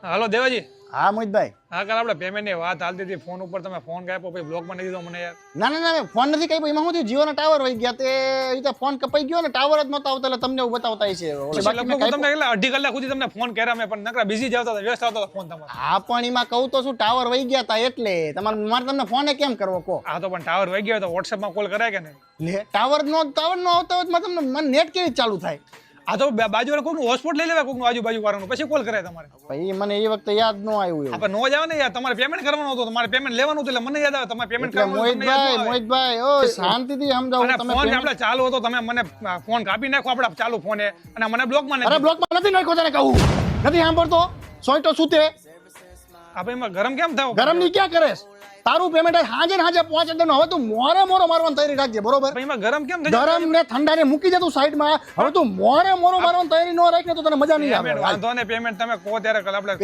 હાલો દેવાજી. હા મોહિતભાઈ. હા કાલ આપણે પેમેન્ટની વાત હાલતી હતી ફોન ઉપર, તમે ફોન કાપ્યો પછી બ્લોકમાં નહીં દીધો મને યાર. ના ફોન નથી કઈ એમાં શું થયું, જીઓના ટાવર વહી ગયા તે એ રીતે ફોન કપાઈ ગયો ને ટાવર જ નહોતા આવતા એટલે તમને એવું બતાવતા હશે. પછી લગભગ તમને કેટલા 2.5 કલાક સુધી તમને ફોન કર્યા મેં, પણ નકરા બિઝી જ આવતા હતા, વ્યસ્ત આવતા હતા ફોન તમારો. હા પણ એમાં કહું તો શું, ટાવર વહી ગયા હતા એટલે મારે તમને ફોને કેમ કરવો કહો. હા તો પણ ટાવર વહી ગયો તો વોટ્સએપમાં કોલ કરાય કે નહીં? લે ટાવર નો આવતો હોય તો તમને મને નેટ કેવી ચાલુ થાય? આ તો બાજુ વાળા કોઈનું હોટસ્પોટ લઈ લેવાય, કોઈનું આજુબાજુ વાળાનું, પછી કોલ કરાય તમારે. ભાઈ મને એ વખતે યાદ ન આવ્યું એવું. આપણે નો જ આવે ને યાર, તમારે પેમેન્ટ કરવાનું હતું, તમારે પેમેન્ટ લેવાનું હતું એટલે મને યાદ આવે તમારે પેમેન્ટ એટલે કરવાનું. મોહિતભાઈ ઓ શાંતિથી સમજાવો. તમે ફોન આપણે ચાલુ હતો, તમે મને ફોન કાપી નાખો આપણે ચાલુ ફોને અને મને બ્લોકમાં અરે બ્લોકમાં નથી નાખ્યો, તને કહું નથી સાંભળતો. સોઈટો શું તે આપણે એમાં ગરમ કેમ થાવ? ગરમ ની ક્યાં કરેશ? તારું પેમેન્ટ હાજે ને હાજે પહોંચે દેવાનું. હવે તું મોરે મોરો મારવાની તૈયારી રાખજે, બરોબર? એમાં ગરમ કેમ થઈ ગરમ ને ઠંડા ને મૂકી દે તું સાઈડમાં. હવે તું મોરે મોરો મારવાની તૈયારી ન રાખે તો તને મજા નહીં આવે. વાંધો ને પેમેન્ટ તમે કહો ત્યારે આપણે